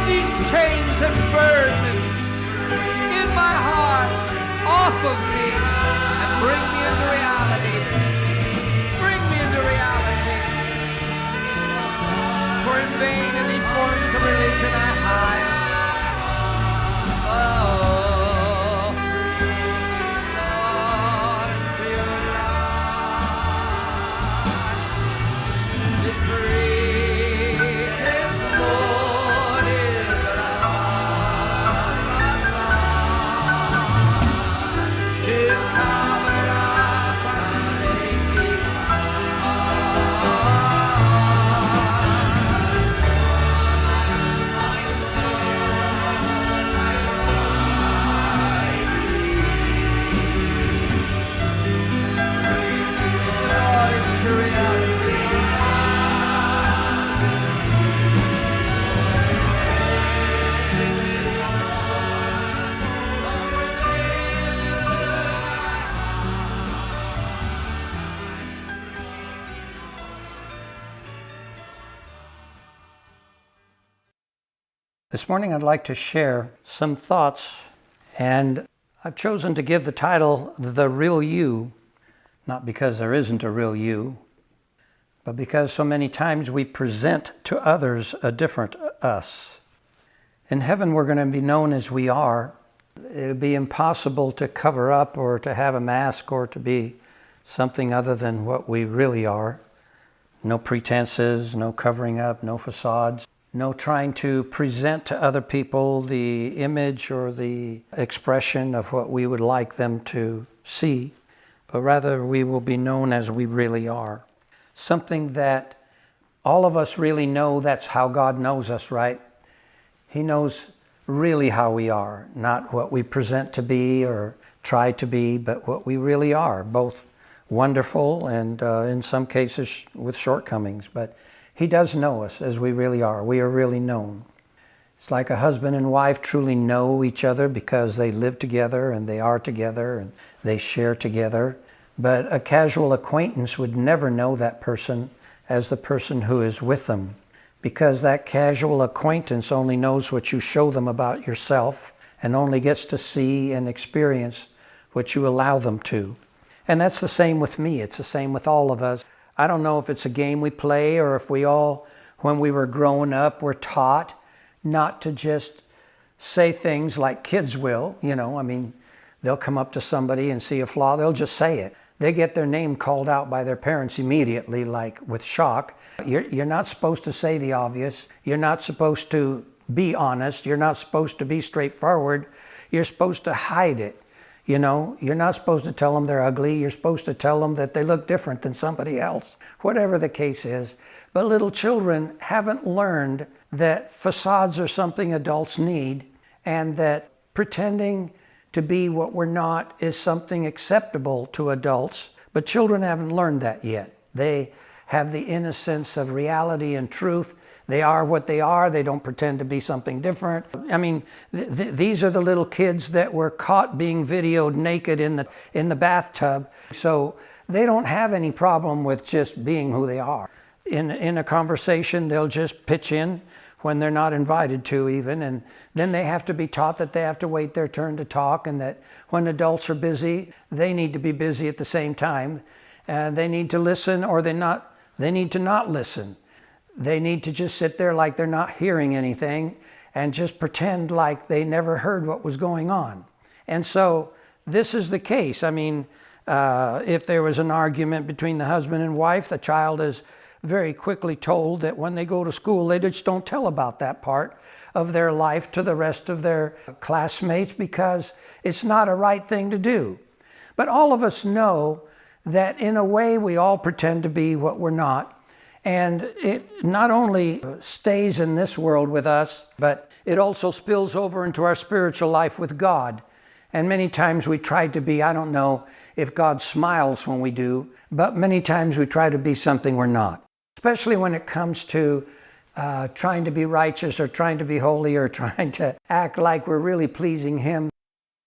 these chains and burdens in my heart off of me and bring me into reality. Bring me into reality. For in vain in these forms of religion I hide. Oh, Lord, to your love. This greatest Lord is to cover up underneath into reality. This morning I'd like to share some thoughts, and I've chosen to give the title The Real You, not because there isn't a real you, but because so many times we present to others a different us. In heaven we're going to be known as we are. It'll be impossible to cover up or to have a mask or to be something other than what we really are. No pretenses, no covering up, no facades. No trying to present to other people the image or the expression of what we would like them to see, but rather we will be known as we really are. Something that all of us really know. That's how God knows us, right? He knows really how we are, not what we present to be or try to be, but what we really are, both wonderful and in some cases with shortcomings. But He does know us as we really are. We are really known. It's like a husband and wife truly know each other because they live together and they are together and they share together. But a casual acquaintance would never know that person as the person who is with them, because that casual acquaintance only knows what you show them about yourself and only gets to see and experience what you allow them to. And that's the same with me. It's the same with all of us. I don't know if it's a game we play or if we all, when we were growing up, were taught not to just say things like kids will. They'll come up to somebody and see a flaw, they'll just say it. They get their name called out by their parents immediately, like with shock. You're not supposed to say the obvious. You're not supposed to be honest. You're not supposed to be straightforward. You're supposed to hide it. You're not supposed to tell them they're ugly. You're supposed to tell them that they look different than somebody else, whatever the case is. But little children haven't learned that facades are something adults need, and that pretending to be what we're not is something acceptable to adults. But children haven't learned that yet. They have the innocence of reality and truth. They are what they are. They don't pretend to be something different. These are the little kids that were caught being videoed naked in the bathtub. So they don't have any problem with just being who they are. In a conversation, they'll just pitch in when they're not invited to even, and then they have to be taught that they have to wait their turn to talk, and that when adults are busy, they need to be busy at the same time. They need to listen, or they need to not listen. They need to just sit there like they're not hearing anything and just pretend like they never heard what was going on. And so this is the case. If there was an argument between the husband and wife, the child is very quickly told that when they go to school, they just don't tell about that part of their life to the rest of their classmates, because it's not a right thing to do. But all of us know that in a way we all pretend to be what we're not. And it not only stays in this world with us, but it also spills over into our spiritual life with God. And many times we try to be, I don't know if God smiles when we do, but many times we try to be something we're not. Especially when it comes to trying to be righteous or trying to be holy or trying to act like we're really pleasing Him.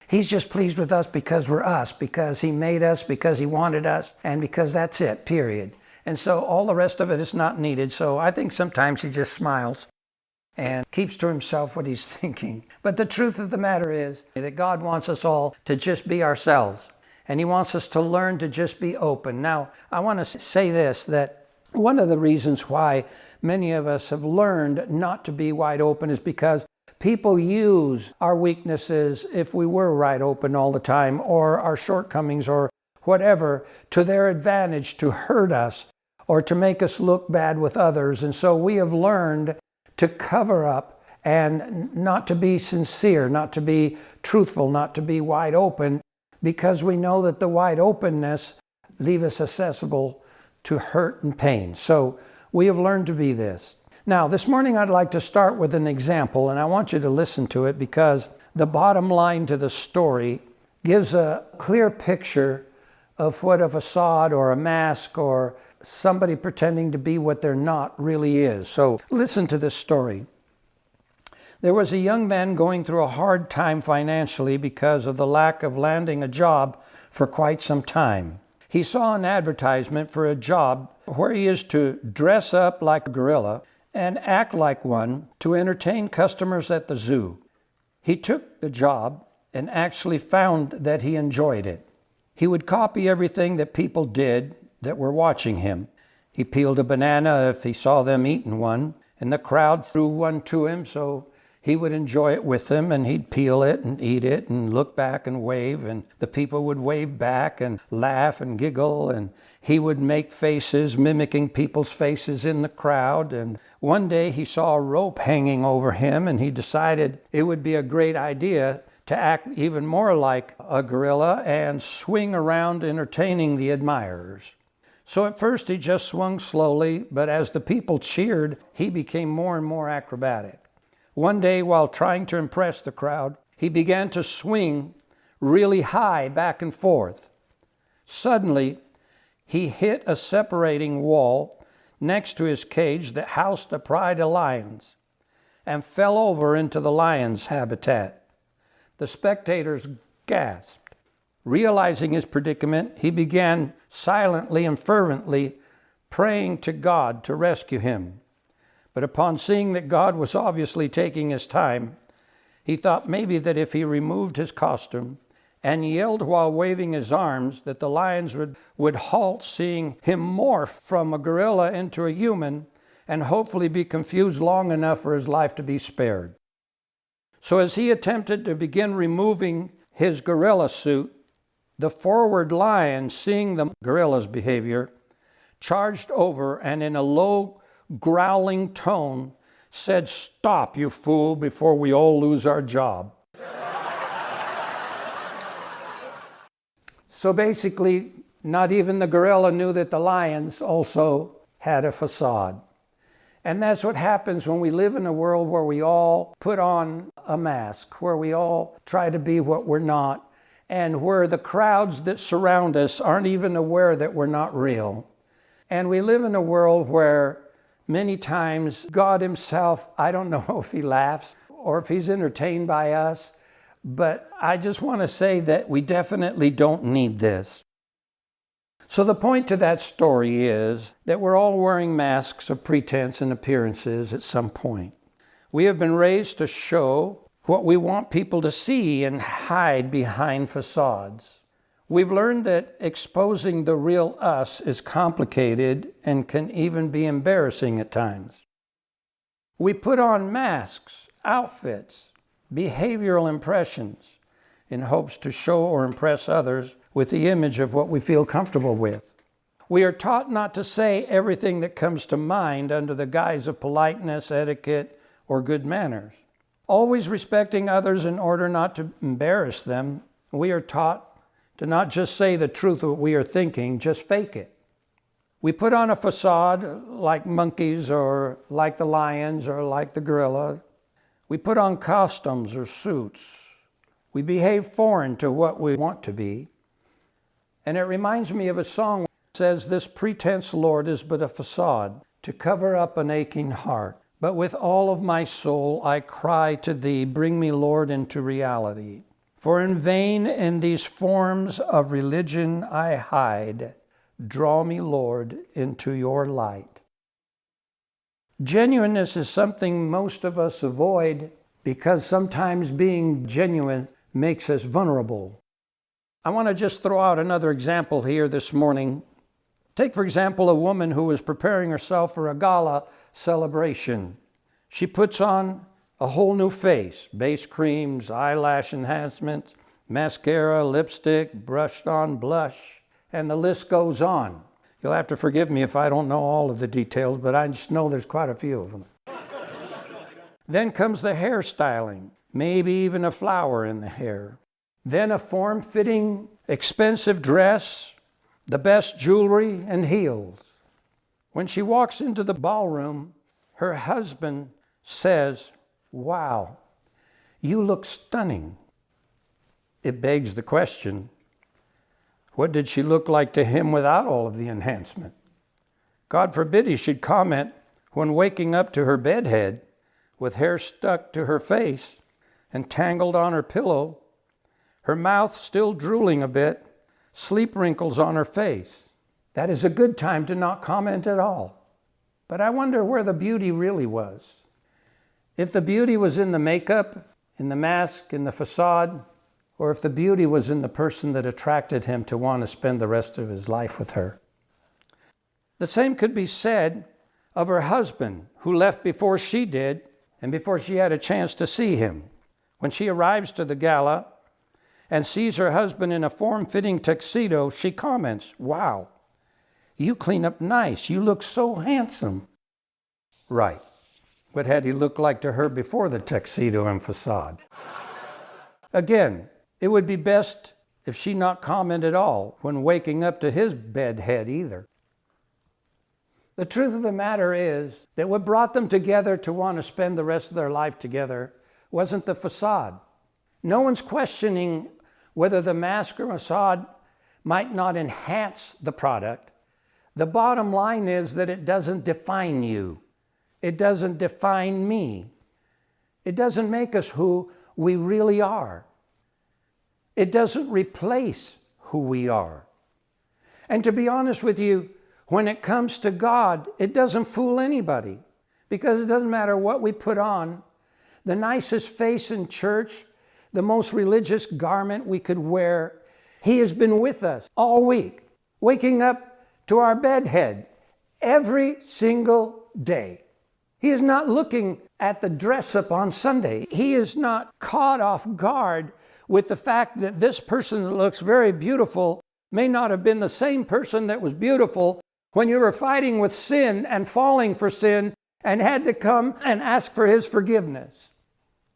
He's just pleased with us because we're us, because He made us, because He wanted us, and because that's it, period. And so all the rest of it is not needed. So I think sometimes He just smiles. and keeps to himself what he's thinking. But the truth of the matter is that God wants us all to just be ourselves. And he wants us to learn to just be open. Now, I want to say this, that one of the reasons why many of us have learned not to be wide open is because people use our weaknesses, if we were wide open all the time, or our shortcomings or whatever, to their advantage to hurt us or to make us look bad with others. And so we have learned to cover up and not to be sincere, not to be truthful, not to be wide open, because we know that the wide openness leaves us accessible to hurt and pain. So we have learned to be this. Now, this morning I'd like to start with an example, and I want you to listen to it because the bottom line to the story gives a clear picture of what a facade or a mask or somebody pretending to be what they're not really is. So listen to this story. There was a young man going through a hard time financially because of the lack of landing a job for quite some time. He saw an advertisement for a job where he is to dress up like a gorilla and act like one to entertain customers at the zoo. He took the job and actually found that he enjoyed it. He would copy everything that people did that were watching him. He peeled a banana if he saw them eating one, and the crowd threw one to him, so he would enjoy it with them, and he'd peel it and eat it and look back and wave, and the people would wave back and laugh and giggle, and he would make faces mimicking people's faces in the crowd. And one day he saw a rope hanging over him, and he decided it would be a great idea to act even more like a gorilla and swing around entertaining the admirers. So at first he just swung slowly, but as the people cheered, he became more and more acrobatic. One day, while trying to impress the crowd, he began to swing really high back and forth. Suddenly, he hit a separating wall next to his cage that housed a pride of lions and fell over into the lion's habitat. The spectators gasped. Realizing his predicament, he began silently and fervently praying to God to rescue him. But upon seeing that God was obviously taking his time, he thought maybe that if he removed his costume and yelled while waving his arms, that the lions would halt, seeing him morph from a gorilla into a human and hopefully be confused long enough for his life to be spared. So as he attempted to begin removing his gorilla suit, the forward lion, seeing the gorilla's behavior, charged over and in a low, growling tone said, "Stop, you fool, before we all lose our job." So basically, not even the gorilla knew that the lions also had a facade. And that's what happens when we live in a world where we all put on a mask, where we all try to be what we're not, and where the crowds that surround us aren't even aware that we're not real. And we live in a world where many times God himself, I don't know if he laughs or if he's entertained by us, but I just want to say that we definitely don't need this. So the point to that story is that we're all wearing masks of pretense and appearances at some point. We have been raised to show what we want people to see and hide behind facades. We've learned that exposing the real us is complicated and can even be embarrassing at times. We put on masks, outfits, behavioral impressions in hopes to show or impress others with the image of what we feel comfortable with. We are taught not to say everything that comes to mind under the guise of politeness, etiquette, or good manners. Always respecting others in order not to embarrass them, we are taught to not just say the truth of what we are thinking, just fake it. We put on a facade like monkeys or like the lions or like the gorilla. We put on costumes or suits. We behave foreign to what we want to be. And it reminds me of a song that says, "This pretense, Lord, is but a facade to cover up an aching heart. But with all of my soul I cry to thee, bring me, Lord, into reality. For in vain in these forms of religion I hide. Draw me, Lord, into your light." Genuineness is something most of us avoid because sometimes being genuine makes us vulnerable. I want to just throw out another example here this morning. Take, for example, a woman who is preparing herself for a gala celebration. She puts on a whole new face, base creams, eyelash enhancements, mascara, lipstick, brushed on blush, and the list goes on. You'll have to forgive me if I don't know all of the details, but I just know there's quite a few of them. Then comes the hairstyling, maybe even a flower in the hair. Then a form-fitting, expensive dress, the best jewelry and heels. When she walks into the ballroom, her husband says, "Wow, you look stunning." It begs the question, what did she look like to him without all of the enhancement? God forbid he should comment when waking up to her bedhead with hair stuck to her face and tangled on her pillow, her mouth still drooling a bit, sleep wrinkles on her face. That is a good time to not comment at all. But I wonder where the beauty really was. If the beauty was in the makeup, in the mask, in the facade, or if the beauty was in the person that attracted him to want to spend the rest of his life with her. The same could be said of her husband, who left before she did and before she had a chance to see him. When she arrives to the gala and sees her husband in a form-fitting tuxedo, she comments, "Wow, you clean up nice. You look so handsome." Right. What had he looked like to her before the tuxedo and facade? Again, it would be best if she not comment at all when waking up to his bedhead either. The truth of the matter is that what brought them together to want to spend the rest of their life together wasn't the facade. No one's questioning whether the mask or facade might not enhance the product. The bottom line is that it doesn't define you. It doesn't define me. It doesn't make us who we really are. It doesn't replace who we are. And to be honest with you, when it comes to God, it doesn't fool anybody, because it doesn't matter what we put on, the nicest face in church, the most religious garment we could wear. He has been with us all week, waking up to our bedhead every single day. He is not looking at the dress up on Sunday. He is not caught off guard with the fact that this person that looks very beautiful may not have been the same person that was beautiful when you were fighting with sin and falling for sin and had to come and ask for his forgiveness.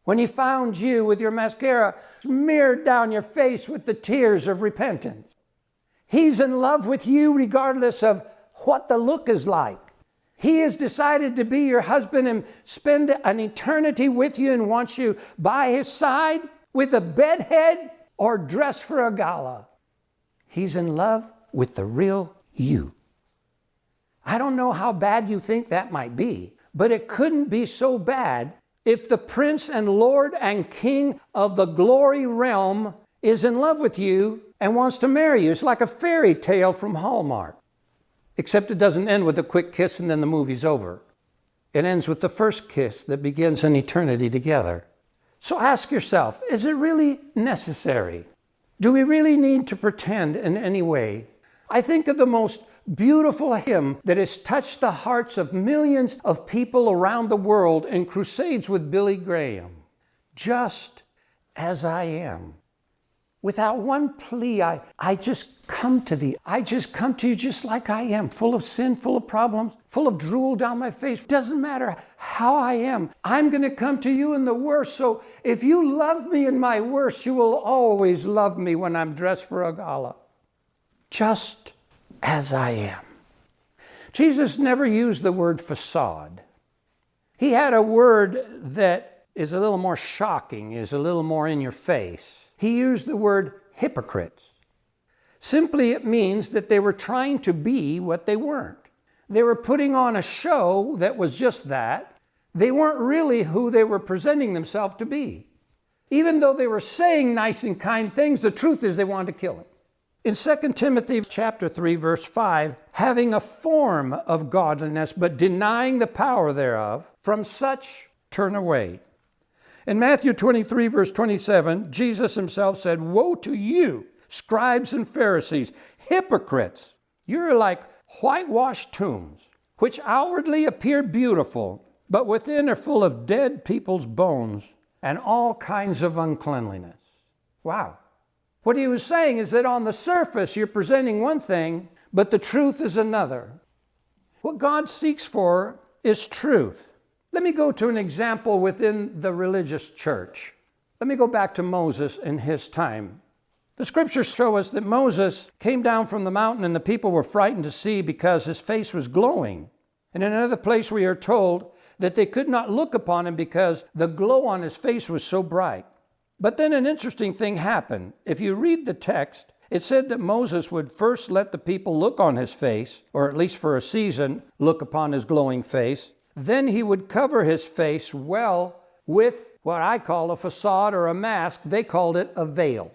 When he found you with your mascara smeared down your face with the tears of repentance. He's in love with you regardless of what the look is like. He has decided to be your husband and spend an eternity with you and wants you by his side with a bedhead or dress for a gala. He's in love with the real you. I don't know how bad you think that might be, but it couldn't be so bad if the Prince and Lord and King of the glory realm is in love with you and wants to marry you. It's like a fairy tale from Hallmark. Except it doesn't end with a quick kiss and then the movie's over. It ends with the first kiss that begins an eternity together. So ask yourself, is it really necessary? Do we really need to pretend in any way? I think of the most beautiful hymn that has touched the hearts of millions of people around the world in crusades with Billy Graham. Just as I am. Without one plea, I just come to thee. I just come to you just like I am, full of sin, full of problems, full of drool down my face. Doesn't matter how I am. I'm going to come to you in the worst. So if you love me in my worst, you will always love me when I'm dressed for a gala. Just as I am. Jesus never used the word facade. He had a word that is a little more shocking, is a little more in your face. He used the word hypocrites. Simply, it means that they were trying to be what they weren't. They were putting on a show that was just that. They weren't really who they were presenting themselves to be. Even though they were saying nice and kind things, the truth is they wanted to kill him. In 2 Timothy chapter 3, verse 5, having a form of godliness, but denying the power thereof, from such turn away. In Matthew 23, verse 27, Jesus himself said, woe to you, scribes and Pharisees, hypocrites! You're like whitewashed tombs, which outwardly appear beautiful, but within are full of dead people's bones and all kinds of uncleanliness. Wow. What he was saying is that on the surface you're presenting one thing, but the truth is another. What God seeks for is truth. Let me go to an example within the religious church. Let me go back to Moses in his time. The scriptures show us that Moses came down from the mountain and the people were frightened to see because his face was glowing. And in another place we are told that they could not look upon him because the glow on his face was so bright. But then an interesting thing happened. If you read the text, it said that Moses would first let the people look on his face, or at least for a season, look upon his glowing face. Then he would cover his face well with what I call a facade or a mask. They called it a veil.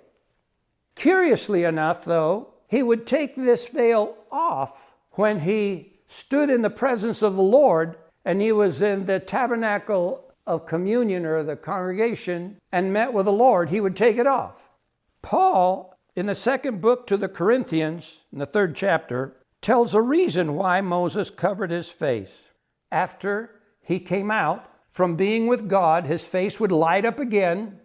Curiously enough, though, he would take this veil off when he stood in the presence of the Lord and he was in the tabernacle of communion or the congregation and met with the Lord. He would take it off. Paul, in the second book to the Corinthians, in the 3rd chapter, tells a reason why Moses covered his face. After he came out from being with God, his face would light up again,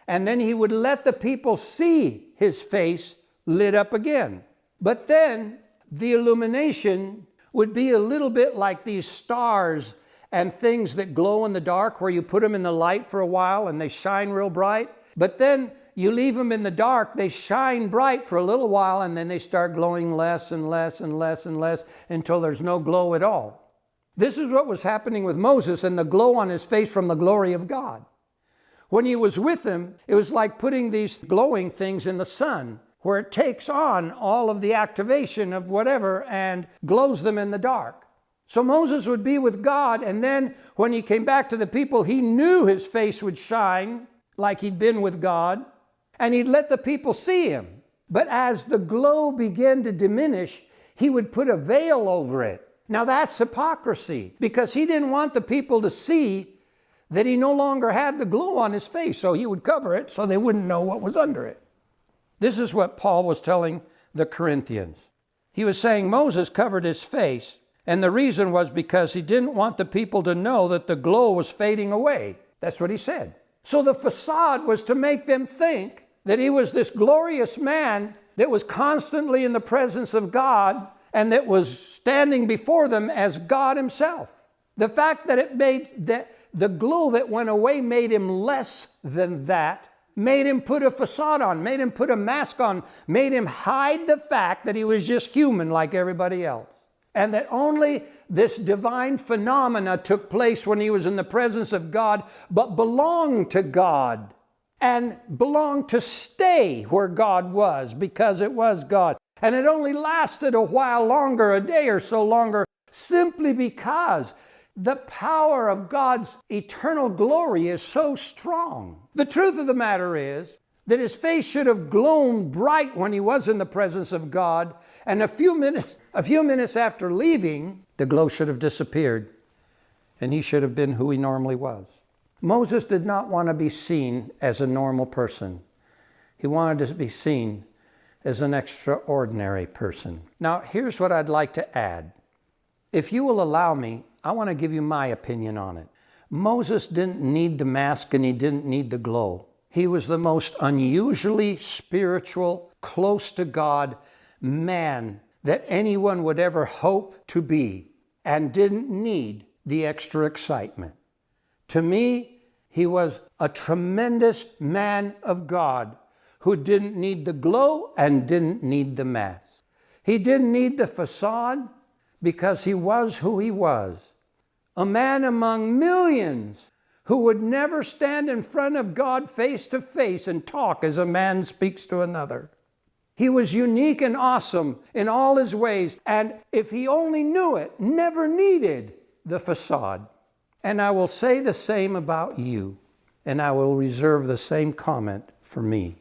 and then he would let the people see his face lit up again. But then the illumination would be a little bit like these stars and things that glow in the dark, where you put them in the light for a while and they shine real bright. But then you leave them in the dark, they shine bright for a little while, and then they start glowing less and less and less and less until there's no glow at all. This is what was happening with Moses and the glow on his face from the glory of God. When he was with him, it was like putting these glowing things in the sun, where it takes on all of the activation of whatever and glows them in the dark. So Moses would be with God, and then when he came back to the people, he knew his face would shine like he'd been with God, and he'd let the people see him. But as the glow began to diminish, he would put a veil over it. Now that's hypocrisy, because he didn't want the people to see that he no longer had the glow on his face, so he would cover it so they wouldn't know what was under it. This is what Paul was telling the Corinthians. He was saying Moses covered his face, and the reason was because he didn't want the people to know that the glow was fading away. That's what he said. So the facade was to make them think that he was this glorious man that was constantly in the presence of God and that was standing before them as God himself. The fact that it made that the glow that went away made him less than that, made him put a facade on, made him put a mask on, made him hide the fact that he was just human like everybody else. And that only this divine phenomena took place when he was in the presence of God, but belonged to God and belonged to stay where God was, because it was God. And it only lasted a while longer, a day or so longer, simply because the power of God's eternal glory is so strong. The truth of the matter is that his face should have glowed bright when he was in the presence of God, and a few minutes after leaving, the glow should have disappeared, and he should have been who he normally was. Moses did not want to be seen as a normal person. He wanted to be seen as an extraordinary person. Now, here's what I'd like to add. If you will allow me, I want to give you my opinion on it. Moses didn't need the mask and he didn't need the glow. He was the most unusually spiritual, close to God man that anyone would ever hope to be, and didn't need the extra excitement. To me, he was a tremendous man of God who didn't need the glow and didn't need the mask. He didn't need the facade because he was who he was. A man among millions who would never stand in front of God face to face and talk as a man speaks to another. He was unique and awesome in all his ways, and if he only knew it, never needed the facade. And I will say the same about you, and I will reserve the same comment for me.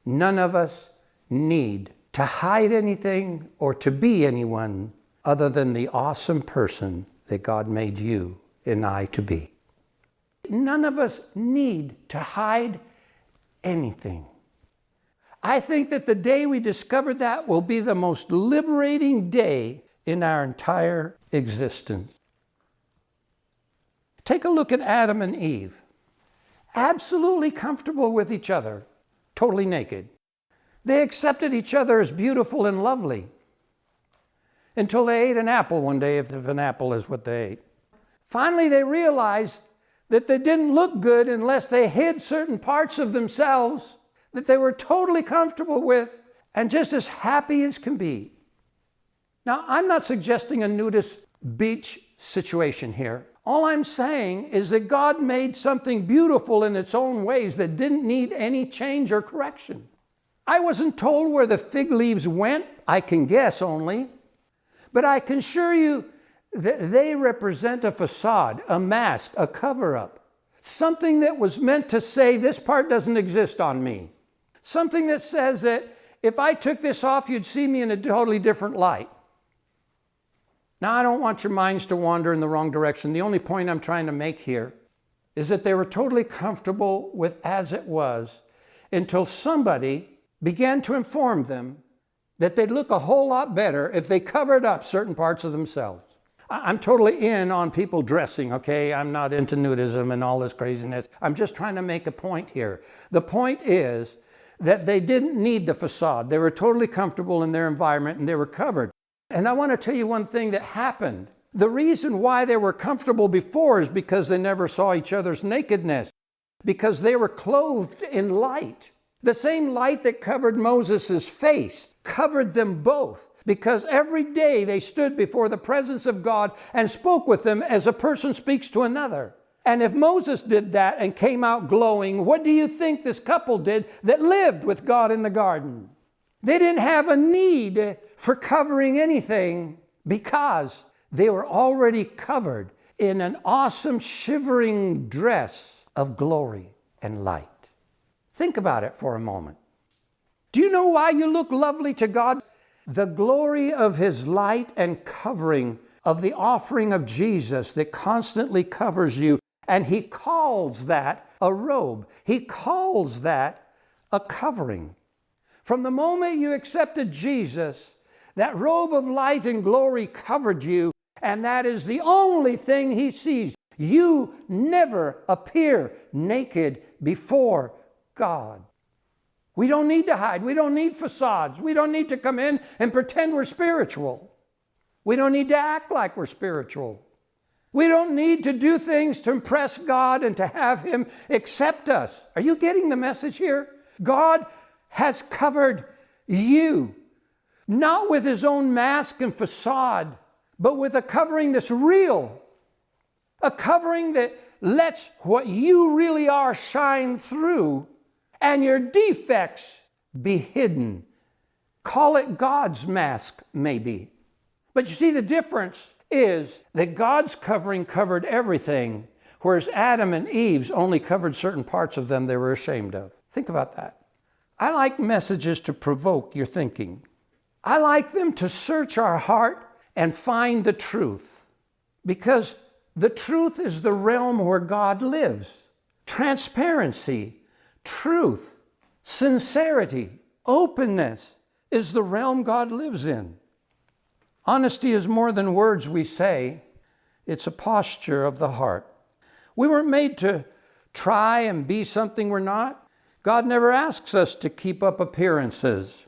None of us need to hide anything or to be anyone other than the awesome person that God made you and I to be. None of us need to hide anything. I think that the day we discover that will be the most liberating day in our entire existence. Take a look at Adam and Eve. Absolutely comfortable with each other, totally naked. They accepted each other as beautiful and lovely until they ate an apple one day, if an apple is what they ate. Finally, they realized that they didn't look good unless they hid certain parts of themselves that they were totally comfortable with and just as happy as can be. Now, I'm not suggesting a nudist beach situation here. All I'm saying is that God made something beautiful in its own ways that didn't need any change or correction. I wasn't told where the fig leaves went. I can guess only. But I can assure you that they represent a facade, a mask, a cover-up. Something that was meant to say, this part doesn't exist on me. Something that says that if I took this off, you'd see me in a totally different light. Now, I don't want your minds to wander in the wrong direction. The only point I'm trying to make here is that they were totally comfortable with as it was until somebody began to inform them that they'd look a whole lot better if they covered up certain parts of themselves. I'm totally in on people dressing, okay? I'm not into nudism and all this craziness. I'm just trying to make a point here. The point is that they didn't need the facade. They were totally comfortable in their environment and they were covered. And I want to tell you one thing that happened. The reason why they were comfortable before is because they never saw each other's nakedness, because they were clothed in light. The same light that covered Moses' face covered them both, because every day they stood before the presence of God and spoke with them as a person speaks to another. And if Moses did that and came out glowing, what do you think this couple did that lived with God in the garden? They didn't have a need for covering anything because they were already covered in an awesome shivering dress of glory and light. Think about it for a moment. Do you know why you look lovely to God? The glory of His light and covering of the offering of Jesus that constantly covers you. And He calls that a robe. He calls that a covering. From the moment you accepted Jesus, that robe of light and glory covered you, and that is the only thing He sees. You never appear naked before God. We don't need to hide. We don't need facades. We don't need to come in and pretend we're spiritual. We don't need to act like we're spiritual. We don't need to do things to impress God and to have Him accept us. Are you getting the message here? God has covered you, not with His own mask and facade, but with a covering that's real, a covering that lets what you really are shine through and your defects be hidden. Call it God's mask, maybe. But you see, the difference is that God's covering covered everything, whereas Adam and Eve's only covered certain parts of them they were ashamed of. Think about that. I like messages to provoke your thinking. I like them to search our heart and find the truth, because the truth is the realm where God lives. Transparency, truth, sincerity, openness is the realm God lives in. Honesty is more than words we say. It's a posture of the heart. We weren't made to try and be something we're not. God never asks us to keep up appearances.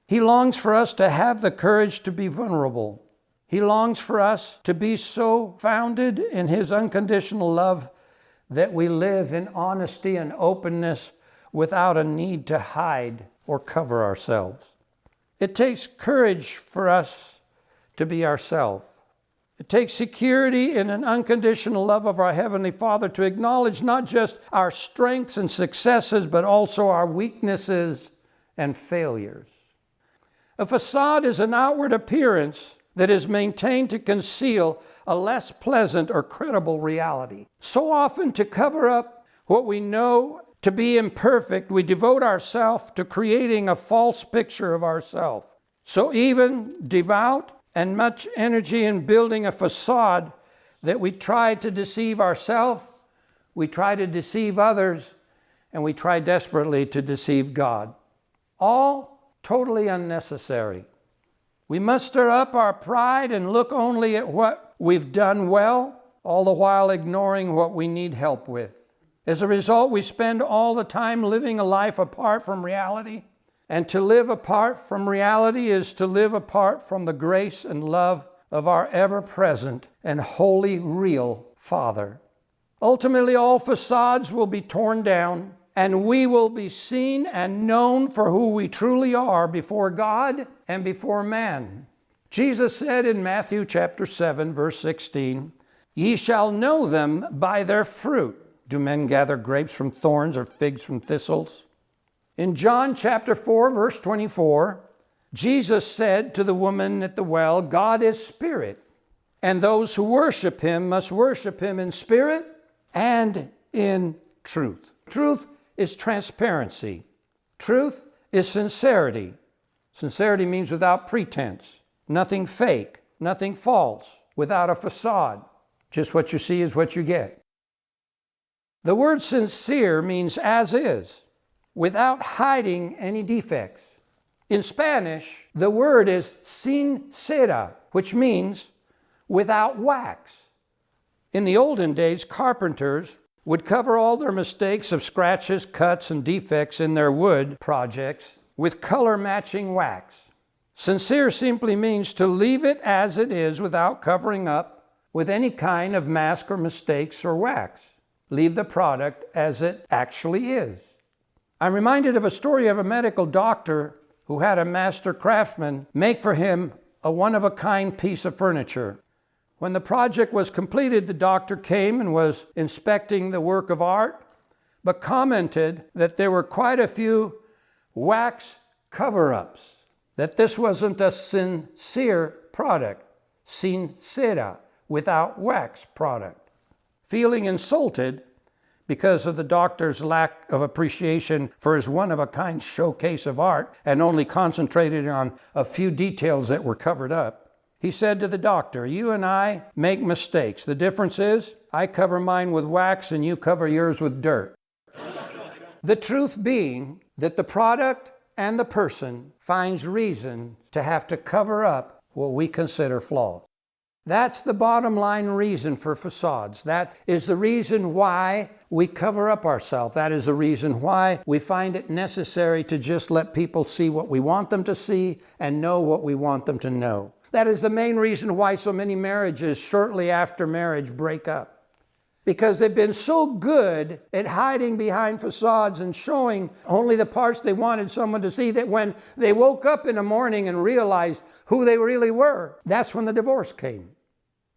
He longs for us to have the courage to be vulnerable. He longs for us to be so founded in His unconditional love that we live in honesty and openness without a need to hide or cover ourselves. It takes courage for us to be ourselves. It takes security in an unconditional love of our Heavenly Father to acknowledge not just our strengths and successes, but also our weaknesses and failures. A facade is an outward appearance that is maintained to conceal a less pleasant or credible reality. So often to cover up what we know to be imperfect, we devote ourselves to creating a false picture of ourselves. So even devout and much energy in building a facade that we try to deceive ourselves, we try to deceive others, and we try desperately to deceive God. All totally unnecessary. We must stir up our pride and look only at what we've done well, all the while ignoring what we need help with. As a result, we spend all the time living a life apart from reality. And to live apart from reality is to live apart from the grace and love of our ever-present and wholly real Father. Ultimately, all facades will be torn down, and we will be seen and known for who we truly are before God and before man. Jesus said in Matthew chapter 7, verse 16, "Ye shall know them by their fruit. Do men gather grapes from thorns or figs from thistles?" In John chapter 4, verse 24, Jesus said to the woman at the well, "God is spirit, and those who worship him must worship him in spirit and in truth." Truth is transparency. Truth is sincerity. Sincerity means without pretense, nothing fake, nothing false, without a facade. Just what you see is what you get. The word sincere means as is, without hiding any defects. In Spanish, the word is sincera, which means without wax. In the olden days, carpenters would cover all their mistakes of scratches, cuts, and defects in their wood projects with color-matching wax. Sincere simply means to leave it as it is without covering up with any kind of mask or mistakes or wax. Leave the product as it actually is. I'm reminded of a story of a medical doctor who had a master craftsman make for him a one-of-a-kind piece of furniture. When the project was completed, the doctor came and was inspecting the work of art, but commented that there were quite a few wax cover-ups, that this wasn't a sincere product, sincera, without wax product. Feeling insulted because of the doctor's lack of appreciation for his one-of-a-kind showcase of art and only concentrated on a few details that were covered up, he said to the doctor, "You and I make mistakes. The difference is I cover mine with wax and you cover yours with dirt." The truth being that the product and the person finds reason to have to cover up what we consider flaws. That's the bottom line reason for facades. That is the reason why we cover up ourselves. That is the reason why we find it necessary to just let people see what we want them to see and know what we want them to know. That is the main reason why so many marriages shortly after marriage break up. Because they've been so good at hiding behind facades and showing only the parts they wanted someone to see, that when they woke up in the morning and realized who they really were, that's when the divorce came.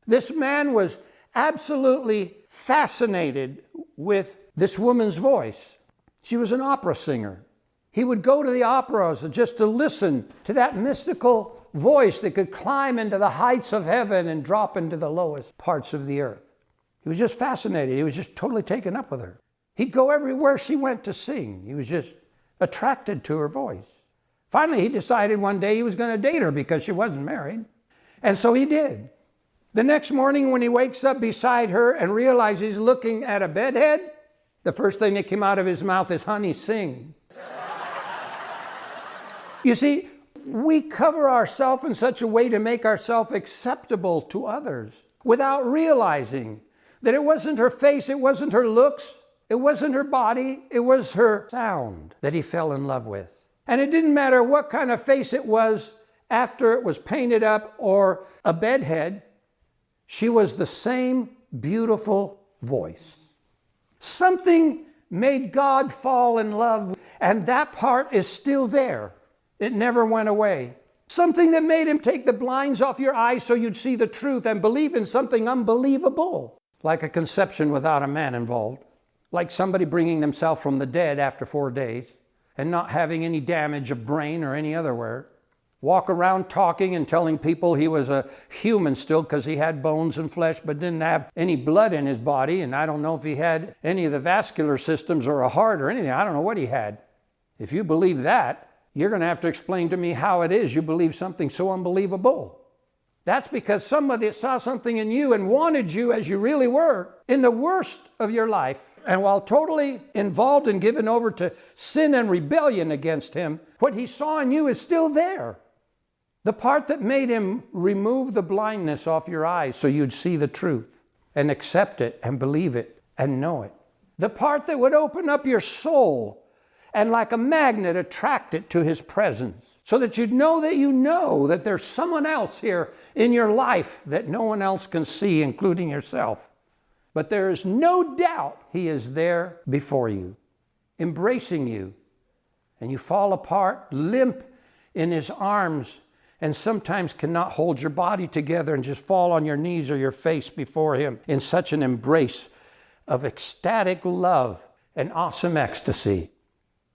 This man was absolutely fascinated with this woman's voice. She was an opera singer. He would go to the operas just to listen to that mystical voice that could climb into the heights of heaven and drop into the lowest parts of the earth. He was just fascinated. He was just totally taken up with her. He'd go everywhere she went to sing. He was just attracted to her voice. Finally, he decided one day he was going to date her because she wasn't married. And so he did. The next morning when he wakes up beside her and realizes he's looking at a bedhead, the first thing that came out of his mouth is, "Honey, sing." You see, we cover ourselves in such a way to make ourselves acceptable to others without realizing that it wasn't her face, it wasn't her looks, it wasn't her body, it was her sound that he fell in love with. And it didn't matter what kind of face it was after it was painted up or a bedhead, she was the same beautiful voice. Something made God fall in love, and that part is still there. It never went away. Something that made him take the blinds off your eyes so you'd see the truth and believe in something unbelievable, like a conception without a man involved, like somebody bringing themselves from the dead after 4 days and not having any damage of brain or any other where. walk around talking and telling people he was a human still because he had bones and flesh but didn't have any blood in his body, and I don't know if he had any of the vascular systems or a heart or anything. I don't know what he had. If you believe that, you're going to have to explain to me how it is you believe something so unbelievable. That's because somebody saw something in you and wanted you as you really were in the worst of your life. And while totally involved and given over to sin and rebellion against him, what he saw in you is still there. The part that made him remove the blindness off your eyes so you'd see the truth and accept it and believe it and know it. The part that would open up your soul and like a magnet attract it to his presence so that you'd know that there's someone else here in your life that no one else can see, including yourself. But there is no doubt he is there before you, embracing you, and you fall apart, limp in his arms, and sometimes cannot hold your body together and just fall on your knees or your face before him in such an embrace of ecstatic love and awesome ecstasy.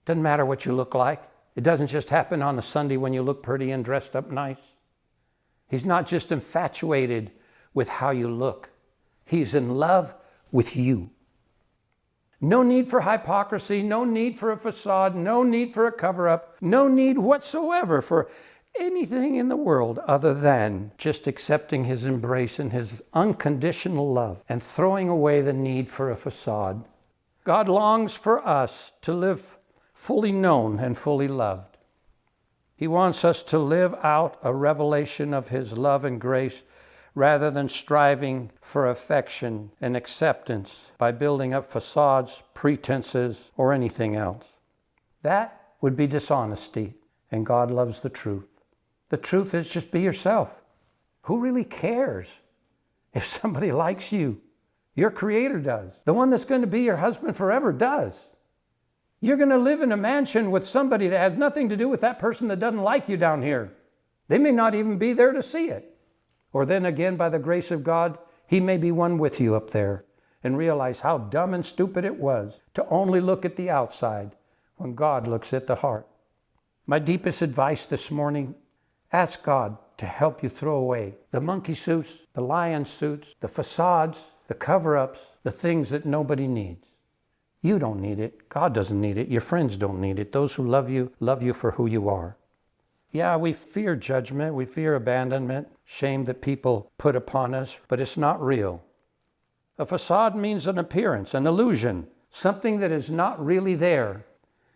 Doesn't matter what you look like. It doesn't just happen on a Sunday when you look pretty and dressed up nice. He's not just infatuated with how you look. He's in love with you. No need for hypocrisy, no need for a facade, no need for a cover-up, no need whatsoever for anything in the world other than just accepting his embrace and his unconditional love and throwing away the need for a facade. God longs for us to live fully known and fully loved. He wants us to live out a revelation of his love and grace rather than striving for affection and acceptance by building up facades, pretenses, or anything else. That would be dishonesty, and God loves the truth. The truth is just be yourself. Who really cares if somebody likes you? Your Creator does. The one that's going to be your husband forever does. You're going to live in a mansion with somebody that has nothing to do with that person that doesn't like you down here. They may not even be there to see it. Or then again, by the grace of God, he may be one with you up there and realize how dumb and stupid it was to only look at the outside when God looks at the heart. My deepest advice this morning, ask God to help you throw away the monkey suits, the lion suits, the facades, the cover-ups, the things that nobody needs. You don't need it. God doesn't need it. Your friends don't need it. Those who love you for who you are. Yeah, we fear judgment, we fear abandonment, shame that people put upon us, but it's not real. A facade means an appearance, an illusion, something that is not really there.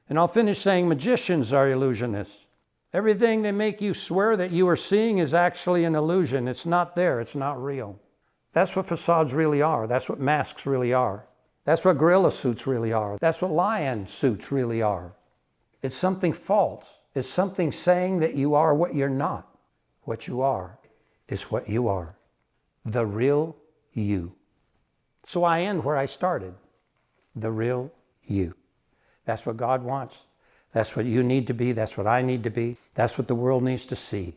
And I'll finish saying magicians are illusionists. Everything they make you swear that you are seeing is actually an illusion. It's not there, it's not real. That's what facades really are. That's what masks really are. That's what gorilla suits really are. That's what lion suits really are. It's something false. It's something saying that you are what you're not. What you are is what you are. The real you. So I end where I started. The real you. That's what God wants. That's what you need to be. That's what I need to be. That's what the world needs to see.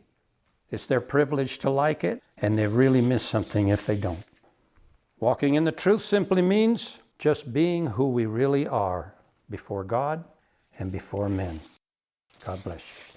It's their privilege to like it, and they really miss something if they don't. Walking in the truth simply means just being who we really are before God and before men. God bless you.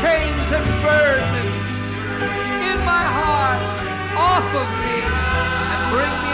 chains and burdens in my heart off of me and bring